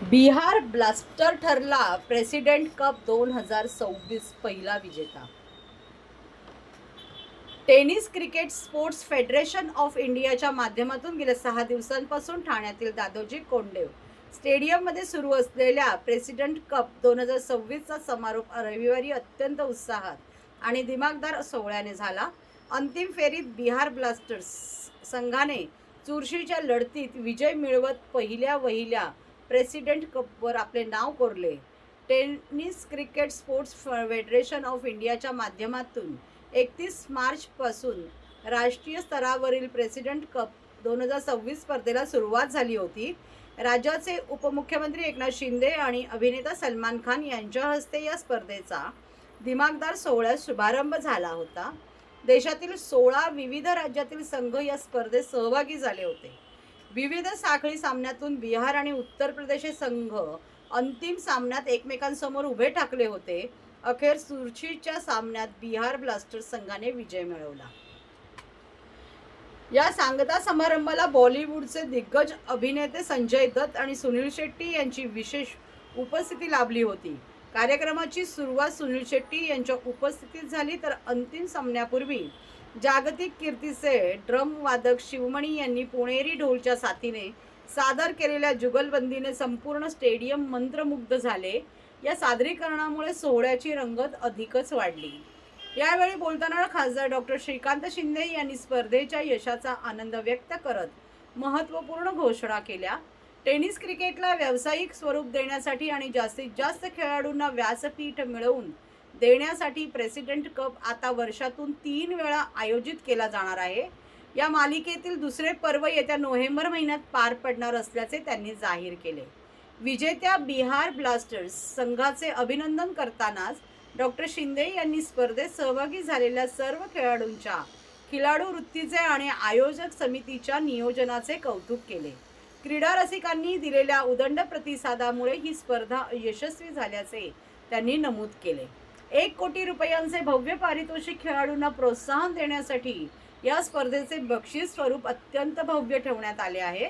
Bihar blaster ठरला president cup 2026 पहिला विजेता. Tennis cricket sports federation of इंडियाच्या माध्यमातून गेल्या 6 दिवसांपासून ठाण्यातील दादोजी कोंडदेव स्टेडियममध्ये सुरू असलेल्या प्रेसिडेंट कप 2026चा समारोप रविवारी अत्यंत उत्साहात आणि दिमागदार सोहळ्याने झाला. अंतिम फेरीत बिहार ब्लास्टर्स संघाने चुरशीच्या लढतीत विजय मिळवत पहिल्या वहिल्या प्रेसिडेंट कपवर आपले नाव कोरले. Tennis cricket sports federation of इंडियाच्या माध्यमातून 31 मार्चपासून राष्ट्रीय स्तरावरील प्रेसिडेंट कप 2026 स्पर्धेला सुरुवात झाली होती. राज्याचे उपमुख्यमंत्री एकनाथ शिंदे आणि अभिनेता सलमान खान यांच्या हस्ते या स्पर्धेचा दिमागदार सोहळ्यात शुभारंभ झाला होता. देशातील 16 विविध राज्यातील संघ या स्पर्धेत सहभागी झाले होते. विविध साखळी सामन्यातून बिहार आणि उत्तर प्रदेश संघ अंतिम सामन्यात एकमेकांसमोर उभे ठाकले होते. अखेर चुरशीच्या सामन्यात बिहार ब्लास्टर्स संघाने विजय मिळवला. या सांगता समारंभाला बॉलिवूडचे दिग्गज अभिनेते संजय दत्त आणि सुनील शेट्टी यांची विशेष उपस्थिती लाभली होती. कार्यक्रमाची सुरुवात सुनील शेट्टी यांच्या उपस्थितीत झाली, तर अंतिम सामन्यापूर्वी जागतिक कीर्तीचे ड्रम वादक शिवमणी यांनी पुणेरी ढोलच्या साथीने सादर केलेल्या जुगलबंदीने संपूर्ण स्टेडियम मंत्रमुग्ध झाले. या सादरीकरणामुळे सोहळ्याची रंगत अधिकच वाढली. यावेळी बोलताना खासदार डॉक्टर श्रीकांत शिंदे यांनी स्पर्धेच्या यशाचा आनंद व्यक्त करत महत्त्वपूर्ण घोषणा केल्या. टेनिस क्रिकेटला व्यावसायिक स्वरूप देण्यासाठी आणि जास्तीत जास्त खेळाडूंना व्यासपीठ मिळवून देण्यासाठी प्रेसिडेंट कप आता वर्षातून 3 वेळा आयोजित केला जाणार आहे. या मालिकेतील दुसरे पर्व येत्या नोव्हेंबर महिन्यात पार पडणार असल्याचे त्यांनी जाहीर केले. विजेत्या बिहार ब्लास्टर्स संघाचे अभिनंदन करतानाच डॉक्टर शिंदे यांनी स्पर्धेत सहभागी झालेल्या सर्व खेळाडूंच्या खिलाडू वृत्तीचे आणि आयोजक समितीच्या नियोजनाचे कौतुक केले. क्रीडा रसिकांनी दिलेल्या उदंड प्रतिसादामुळे ही स्पर्धा यशस्वी झाल्याचे त्यांनी नमूद केले. 1 कोटी रुपयांचे भव्य पारितोषिक खेळाडूंना प्रोत्साहन देण्यासाठी या स्पर्धेचे बक्षीस स्वरूप अत्यंत भव्य ठेवण्यात आले आहे.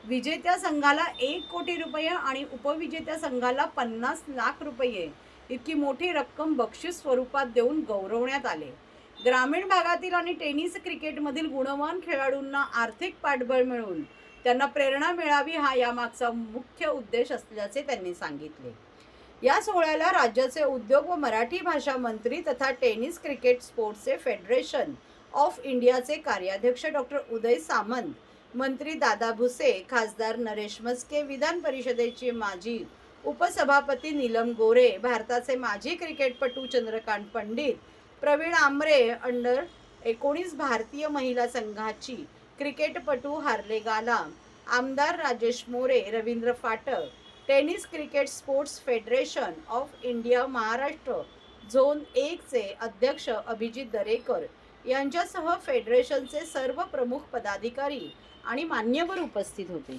विजेत्या संघाला 1 कोटी रुपये आणि उपविजेत्या संघाला 50 लाख रुपये इतकी मोठी रक्कम बक्षीस स्वरूपात देऊन गौरवण्यात आले. ग्रामीण भागातील आणि टेनिस क्रिकेटमधील गुणवान खेळाडूंना आर्थिक पाठबळ मिळून त्यांना प्रेरणा मिळावी हा यामागचा मुख्य उद्देश असल्याचे त्यांनी सांगितले. या सोहळ्याला राज्याचे उद्योग व मराठी भाषा मंत्री तथा टेनिस क्रिकेट स्पोर्ट्सचे फेडरेशन ऑफ इंडियाचे कार्याध्यक्ष डॉक्टर उदय सामंत, मंत्री दादा भुसे, खासदार नरेश म्हस्के, विधान परिषदेचे माजी उपसभापती नीलम गोरे, भारताचे माजी क्रिकेटपटू चंद्रकांत पंडित, प्रवीण आमरे, अंडर-19 भारतीय महिला संघाची क्रिकेटपटू हार्ले गाला, आमदार Rajesh More, Ravindra Phatak, tennis cricket sports federation of India Maharashtra zone 1 चे अध्यक्ष अभिजित दरेकर यांच्यासह फेडरेशनचे सर्व प्रमुख पदाधिकारी आणि मान्यवर उपस्थित होते.